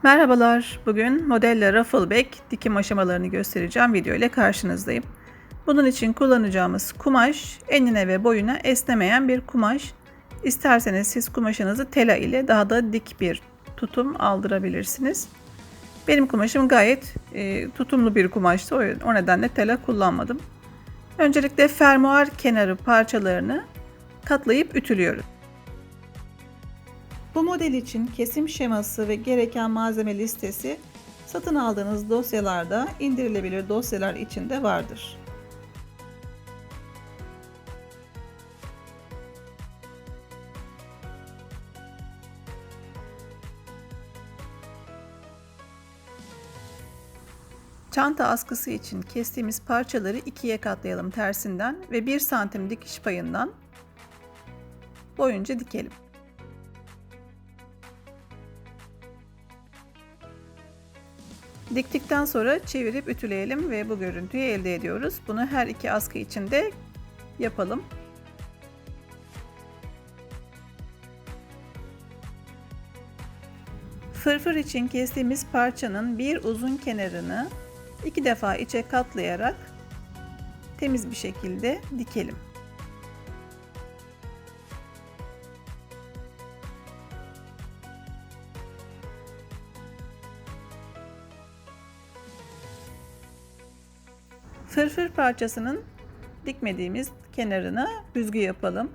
Merhabalar, bugün modelle Ruffleback dikim aşamalarını göstereceğim video ile karşınızdayım. Bunun için kullanacağımız kumaş enine ve boyuna esnemeyen bir kumaş. İsterseniz siz kumaşınızı tela ile daha da dik bir tutum aldırabilirsiniz. Benim kumaşım gayet tutumlu bir kumaştı, o nedenle tela kullanmadım. Öncelikle fermuar kenarı parçalarını katlayıp ütülüyoruz. Bu model için kesim şeması ve gereken malzeme listesi satın aldığınız dosyalarda, indirilebilir dosyalar içinde vardır. Çanta askısı için kestiğimiz parçaları ikiye katlayalım tersinden ve 1 santim dikiş payından boyunca dikelim. Diktikten sonra çevirip ütüleyelim ve bu görüntüyü elde ediyoruz. Bunu her iki askı için de yapalım. Fırfır için kestiğimiz parçanın bir uzun kenarını 2 defa içe katlayarak temiz bir şekilde dikelim. Fırfır parçasının dikmediğimiz kenarına büzgü yapalım.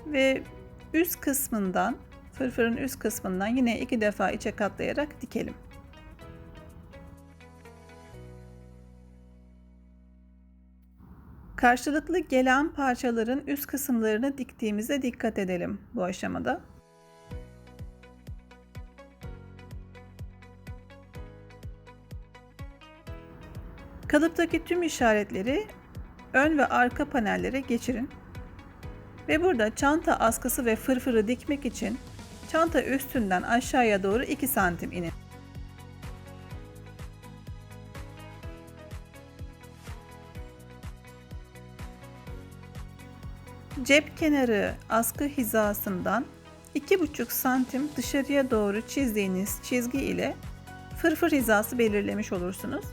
Ve üst kısmından, fırfırın üst kısmından yine 2 defa içe katlayarak dikelim. Karşılıklı gelen parçaların üst kısımlarını diktiğimize dikkat edelim bu aşamada. Kalıptaki tüm işaretleri ön ve arka panellere geçirin. Ve burada çanta askısı ve fırfırı dikmek için çanta üstünden aşağıya doğru 2 santim inin. Cep kenarı askı hizasından 2,5 santim dışarıya doğru çizdiğiniz çizgi ile fırfır hizası belirlemiş olursunuz.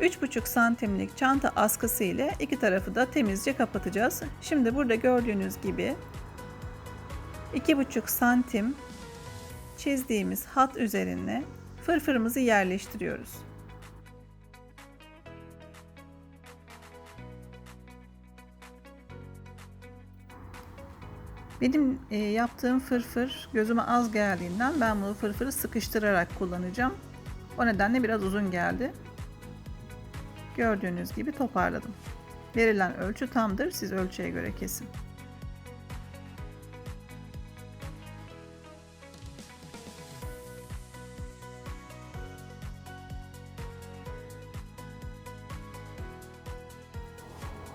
3,5 santimlik çanta askısı ile iki tarafı da temizce kapatacağız. Şimdi burada gördüğünüz gibi 2,5 santim çizdiğimiz hat üzerine fırfırımızı yerleştiriyoruz. Benim yaptığım fırfır gözüme az geldiğinden ben bu fırfırı sıkıştırarak kullanacağım. O nedenle biraz uzun geldi. Gördüğünüz gibi toparladım. Verilen ölçü tamdır. Siz ölçüye göre kesin.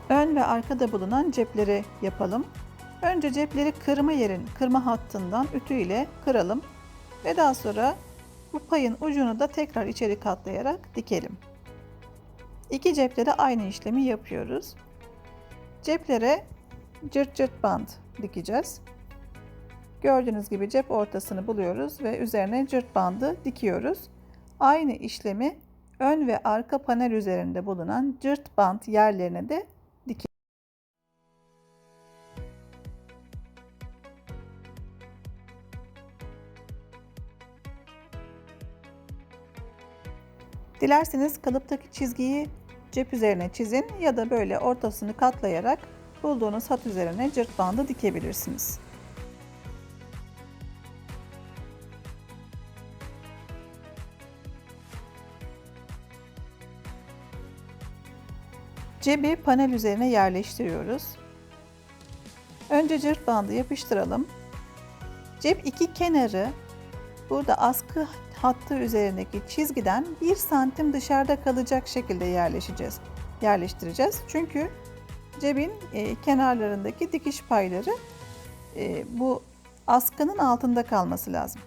Ön ve arkada bulunan cepleri yapalım. Önce cepleri kırma hattından ütü ile kıralım ve daha sonra bu payın ucunu da tekrar içeri katlayarak dikelim. İki cepte de aynı işlemi yapıyoruz. Ceplere cırt cırt bant dikeceğiz. Gördüğünüz gibi cep ortasını buluyoruz ve üzerine cırt bandı dikiyoruz. Aynı işlemi ön ve arka panel üzerinde bulunan cırt bant yerlerine de dikiyoruz. Dilerseniz kalıptaki çizgiyi cep üzerine çizin ya da böyle ortasını katlayarak bulduğunuz hat üzerine cırt bandı dikebilirsiniz. Cebi panel üzerine yerleştiriyoruz. Önce cırt bandı yapıştıralım. Cep iki kenarı burada askı hattı üzerindeki çizgiden 1 santim dışarıda kalacak şekilde yerleştireceğiz. Çünkü cebin kenarlarındaki dikiş payları bu askının altında kalması lazım.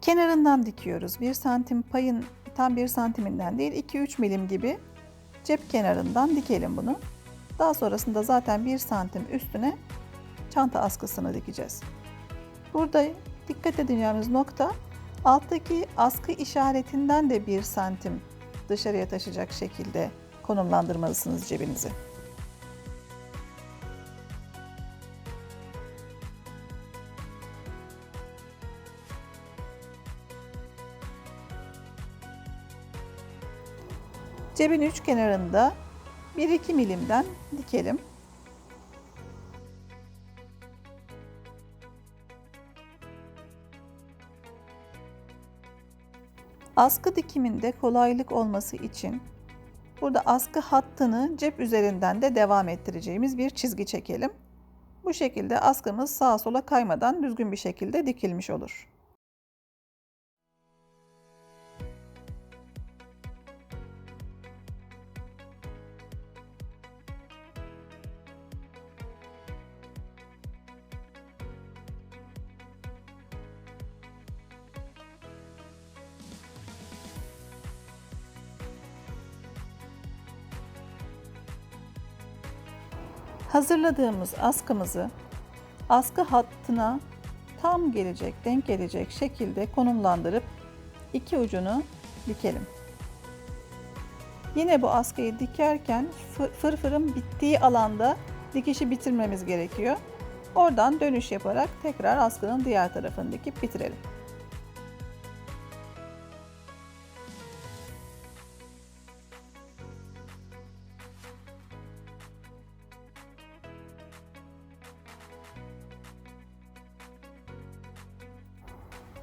Kenarından dikiyoruz. 1 santim payın tam 1 santiminden değil 2-3 milim gibi cep kenarından dikelim bunu. Daha sonrasında zaten 1 santim üstüne çanta askısını dikeceğiz. Burada dikkat edeceğimiz nokta, alttaki askı işaretinden de 1 santim dışarıya taşıyacak şekilde konumlandırmalısınız cebinizi. Cebin üç kenarında 1-2 milimden dikelim. Askı dikiminde kolaylık olması için burada askı hattını cep üzerinden de devam ettireceğimiz bir çizgi çekelim. Bu şekilde askımız sağa sola kaymadan düzgün bir şekilde dikilmiş olur. Hazırladığımız askımızı askı hattına tam gelecek, denk gelecek şekilde konumlandırıp iki ucunu dikelim. Yine bu askıyı dikerken fırfırın bittiği alanda dikişi bitirmemiz gerekiyor. Oradan dönüş yaparak tekrar askının diğer tarafını dikip bitirelim.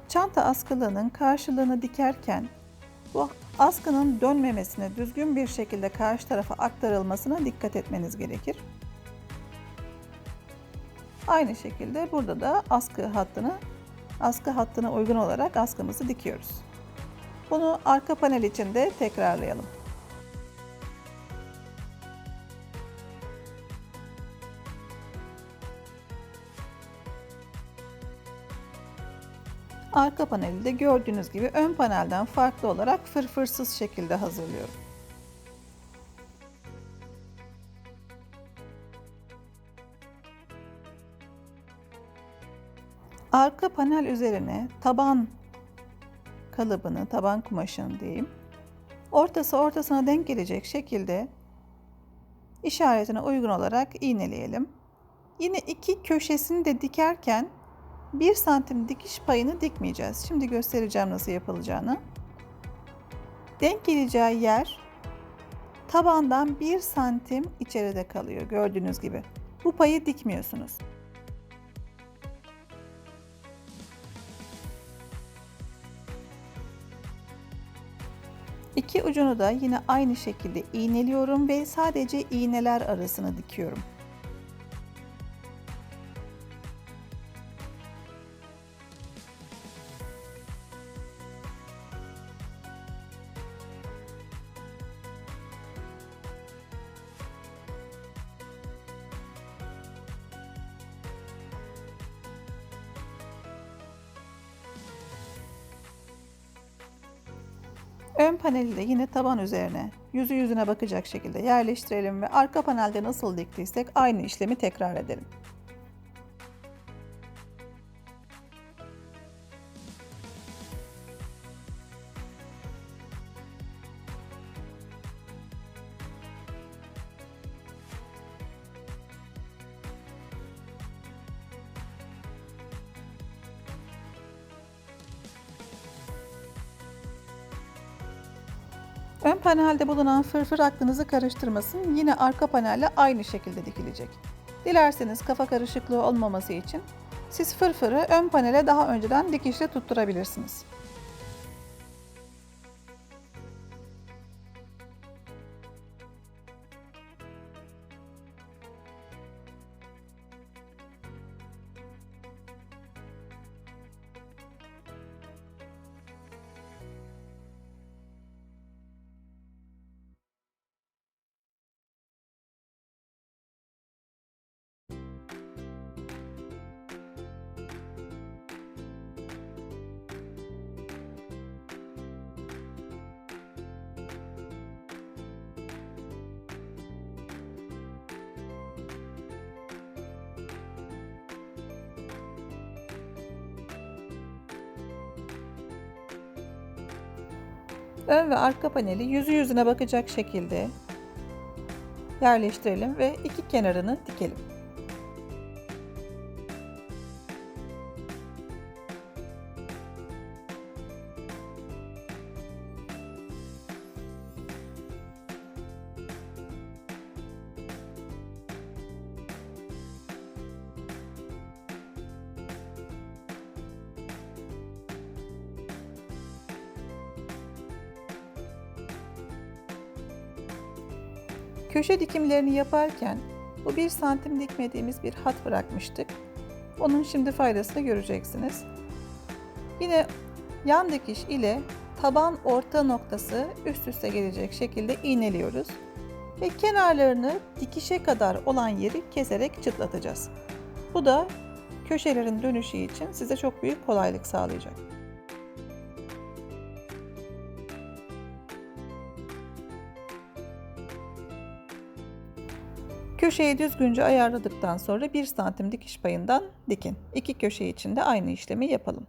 Çanta askılığının karşılığını dikerken bu askının dönmemesine, düzgün bir şekilde karşı tarafa aktarılmasına dikkat etmeniz gerekir. Aynı şekilde burada da askı hattına uygun olarak askımızı dikiyoruz. Bunu arka panel için de tekrarlayalım. Arka paneli de gördüğünüz gibi ön panelden farklı olarak fırfırsız şekilde hazırlıyorum. Arka panel üzerine taban kalıbını, taban kumaşını diyeyim, ortasına denk gelecek şekilde işaretine uygun olarak iğneleyelim. Yine iki köşesini de dikerken 1 santim dikiş payını dikmeyeceğiz. Şimdi göstereceğim nasıl yapılacağını. Denk geleceği yer tabandan 1 santim içeride kalıyor gördüğünüz gibi. Bu payı dikmiyorsunuz. İki ucunu da yine aynı şekilde iğneliyorum ve sadece iğneler arasını dikiyorum. Ön paneli de yine taban üzerine yüzü yüzüne bakacak şekilde yerleştirelim ve arka panelde nasıl diktiysek aynı işlemi tekrar edelim. Ön panelde bulunan fırfır aklınızı karıştırmasın. Yine arka panelle aynı şekilde dikilecek. Dilerseniz kafa karışıklığı olmaması için siz fırfırı ön panele daha önceden dikişle tutturabilirsiniz. Ön ve arka paneli yüzü yüzüne bakacak şekilde yerleştirelim ve iki kenarını dikelim. Köşe dikimlerini yaparken bu 1 santim dikmediğimiz bir hat bırakmıştık. Onun şimdi faydasını göreceksiniz. Yine yan dikiş ile taban orta noktası üst üste gelecek şekilde iğneliyoruz. Ve kenarlarını dikişe kadar olan yeri keserek çıtlatacağız. Bu da köşelerin dönüşü için size çok büyük kolaylık sağlayacak. Köşeyi düzgünce ayarladıktan sonra 1 santim dikiş payından dikin. İki köşe için de aynı işlemi yapalım.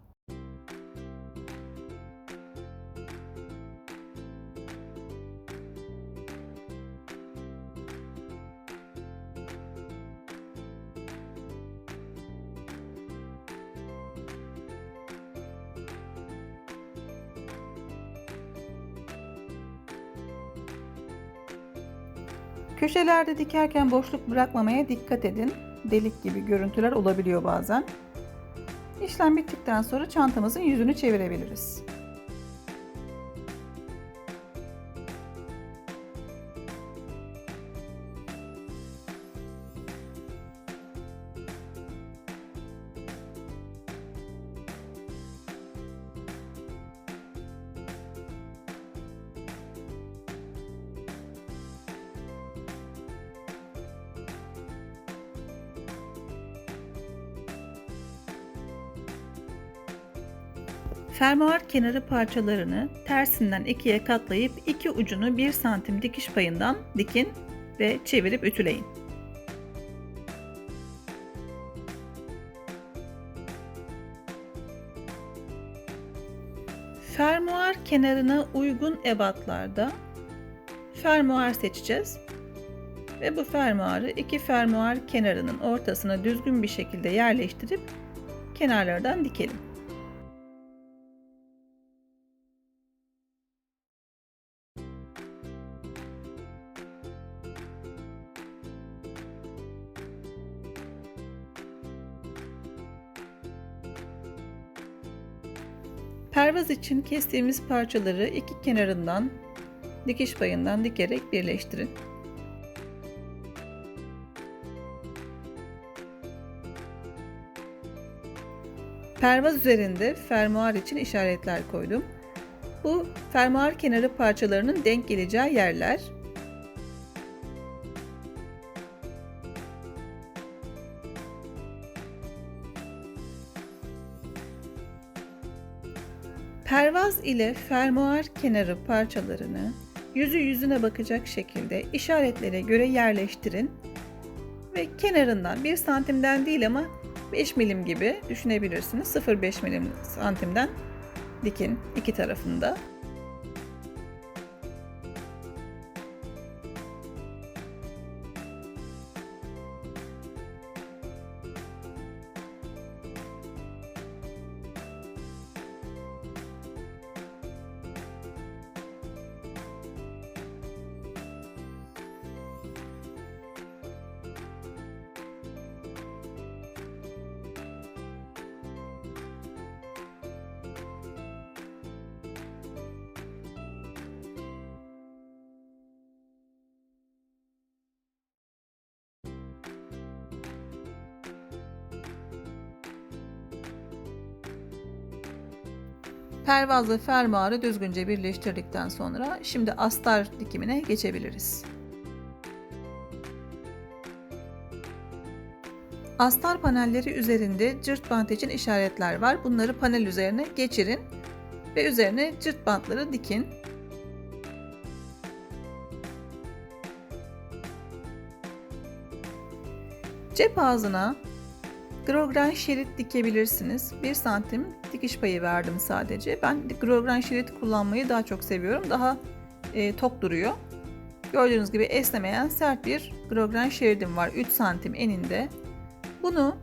Köşelerde dikerken boşluk bırakmamaya dikkat edin. Delik gibi görüntüler olabiliyor bazen. İşlem bittikten sonra çantamızın yüzünü çevirebiliriz. Fermuar kenarı parçalarını tersinden ikiye katlayıp iki ucunu 1 santim dikiş payından dikin ve çevirip ütüleyin. Fermuar kenarına uygun ebatlarda fermuar seçeceğiz ve bu fermuarı iki fermuar kenarının ortasına düzgün bir şekilde yerleştirip kenarlardan dikelim. Pervaz için kestiğimiz parçaları iki kenarından dikiş payından dikerek birleştirin. Pervaz üzerinde fermuar için işaretler koydum. Bu fermuar kenarı parçalarının denk geleceği yerler. Pervaz ile fermuar kenarı parçalarını yüzü yüzüne bakacak şekilde işaretlere göre yerleştirin ve kenarından 1 santimden değil ama 5 milim gibi düşünebilirsiniz. 0,5 milim santimden dikin iki tarafında. Pervaz ve fermuarı düzgünce birleştirdikten sonra şimdi astar dikimine geçebiliriz. Astar panelleri üzerinde cırt bant için işaretler var. Bunları panel üzerine geçirin ve üzerine cırt bantları dikin. Cep ağzına Grosgrain şerit dikebilirsiniz. 1 santim dikiş payı verdim sadece. Ben grosgrain şerit kullanmayı daha çok seviyorum. Daha tok duruyor. Gördüğünüz gibi esnemeyen sert bir grosgrain şeridim var. 3 santim eninde. Bunu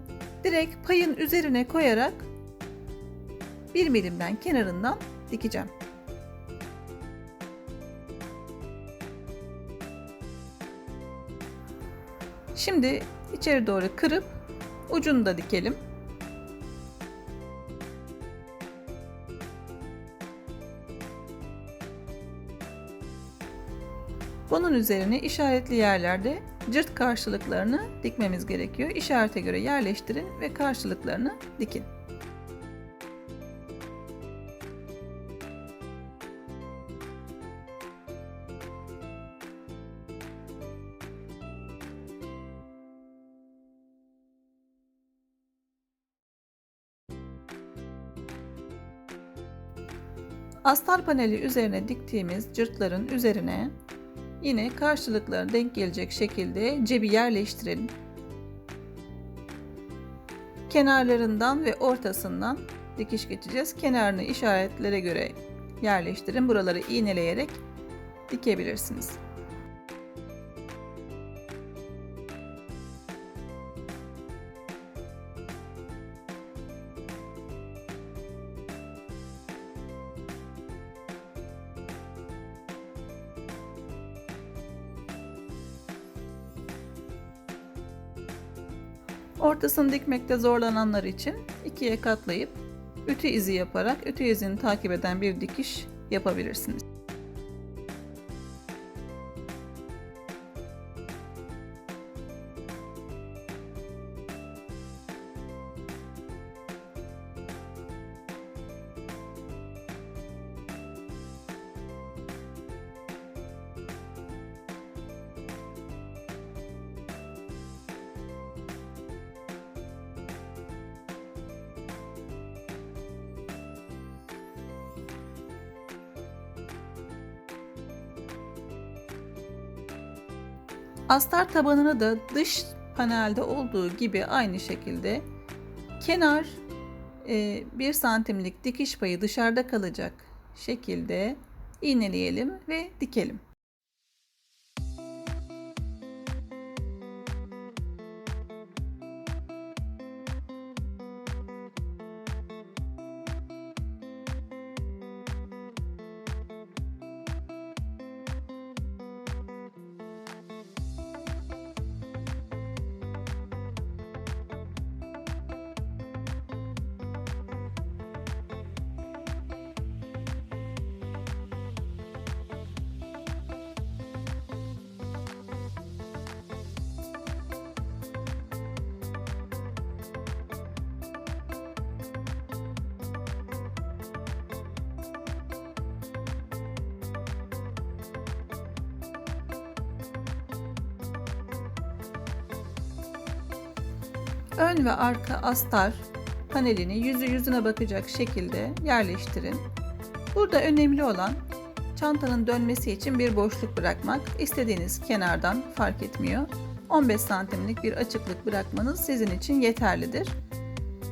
direkt payın üzerine koyarak 1 milimden kenarından dikeceğim. Şimdi içeri doğru kırıp ucunu da dikelim. Bunun üzerine işaretli yerlerde cırt karşılıklarını dikmemiz gerekiyor. İşarete göre yerleştirin ve karşılıklarını dikin. Astar paneli üzerine diktiğimiz cırtların üzerine yine karşılıkları denk gelecek şekilde cebi yerleştirelim. Kenarlarından ve ortasından dikiş geçeceğiz. Kenarını işaretlere göre yerleştirin. Buraları iğneleyerek dikebilirsiniz. Ortasını dikmekte zorlananlar için ikiye katlayıp ütü izi yaparak ütü izini takip eden bir dikiş yapabilirsiniz. Astar tabanını da dış panelde olduğu gibi aynı şekilde kenar 1 santimlik dikiş payı dışarıda kalacak şekilde iğneleyelim ve dikelim. Ön ve arka astar panelini yüzüne bakacak şekilde yerleştirin. Burada önemli olan çantanın dönmesi için bir boşluk bırakmak. İstediğiniz kenardan fark etmiyor. 15 santimlik bir açıklık bırakmanız sizin için yeterlidir.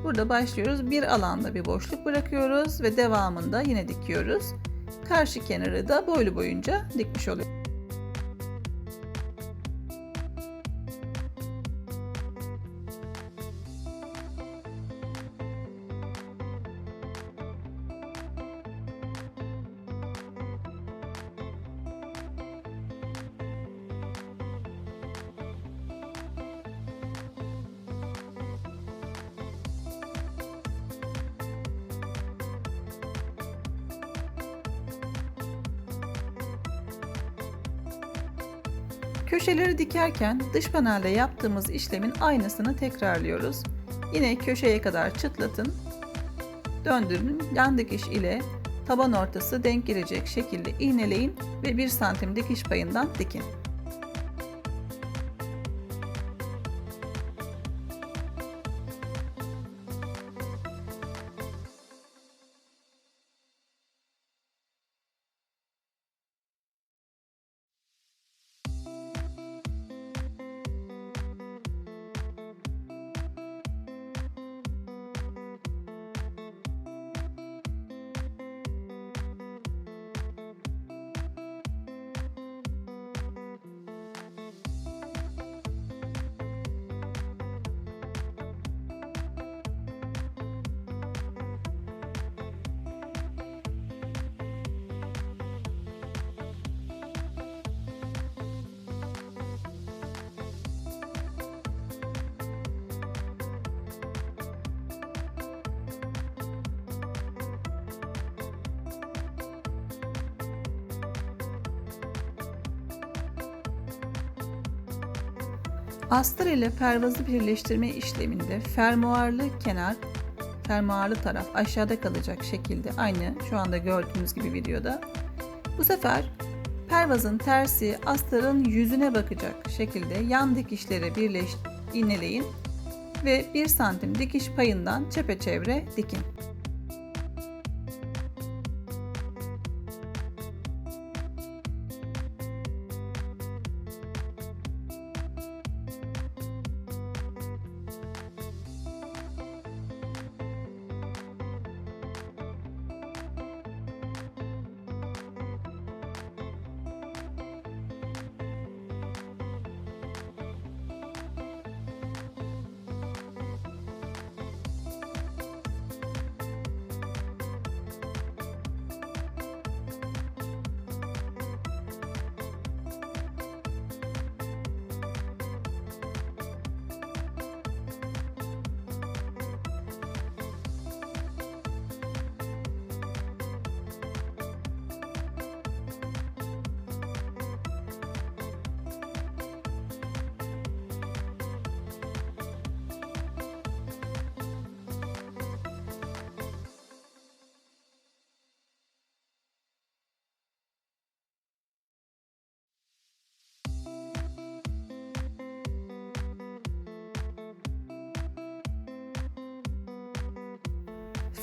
Burada başlıyoruz. Bir alanda bir boşluk bırakıyoruz ve devamında yine dikiyoruz. Karşı kenarı da boylu boyunca dikmiş oluyoruz. Köşeleri dikerken dış panelde yaptığımız işlemin aynısını tekrarlıyoruz. Yine köşeye kadar çıtlatın, döndürün, yan dikiş ile taban ortası denk gelecek şekilde iğneleyin ve 1 santim dikiş payından dikin. Astar ile pervazı birleştirme işleminde fermuarlı taraf aşağıda kalacak şekilde, aynı şu anda gördüğünüz gibi videoda. Bu sefer pervazın tersi astarın yüzüne bakacak şekilde yan dikişleri iğneleyin ve 1 santim dikiş payından çepeçevre dikin.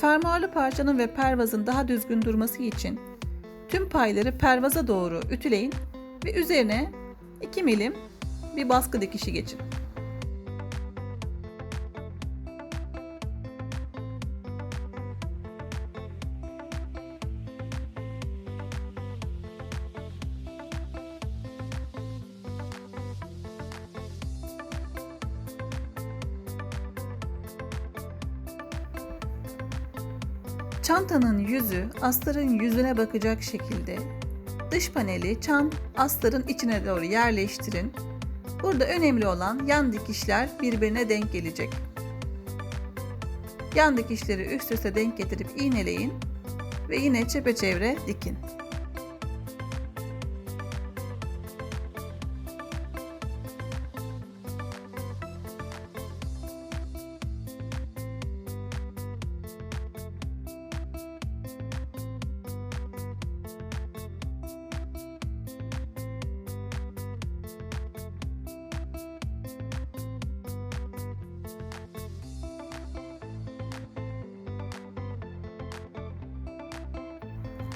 Fermuarlı parçanın ve pervazın daha düzgün durması için tüm payları pervaza doğru ütüleyin ve üzerine 2 milim bir baskı dikişi geçin. Çantanın yüzü astarın yüzüne bakacak şekilde dış paneli astarın içine doğru yerleştirin. Burada önemli olan yan dikişler birbirine denk gelecek. Yan dikişleri üst üste denk getirip iğneleyin ve yine çepeçevre dikin.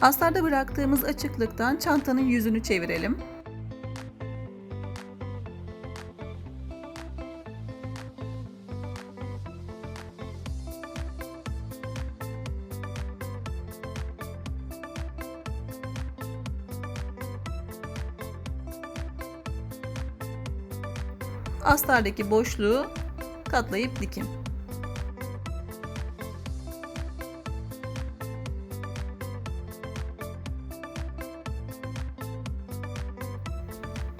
Astarda bıraktığımız açıklıktan çantanın yüzünü çevirelim. Astardaki boşluğu katlayıp dikin.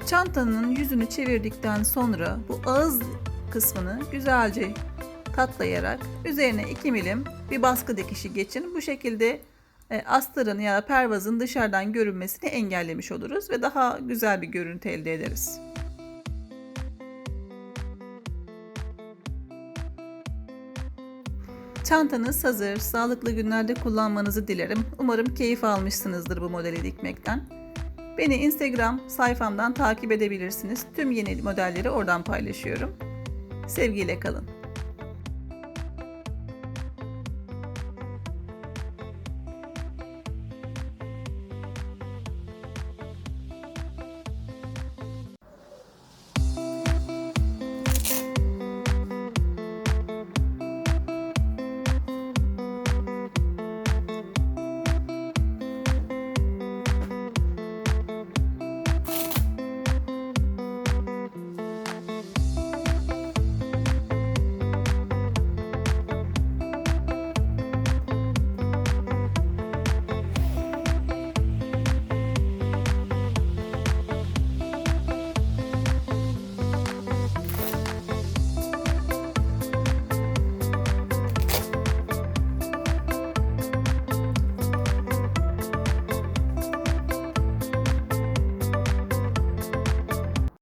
Çantanın yüzünü çevirdikten sonra bu ağız kısmını güzelce katlayarak üzerine 2 milim bir baskı dikişi geçin. Bu şekilde astarın ya da pervazın dışarıdan görünmesini engellemiş oluruz ve daha güzel bir görüntü elde ederiz. Çantanız hazır. Sağlıklı günlerde kullanmanızı dilerim. Umarım keyif almışsınızdır bu modeli dikmekten. Beni Instagram sayfamdan takip edebilirsiniz. Tüm yeni modelleri oradan paylaşıyorum. Sevgiyle kalın.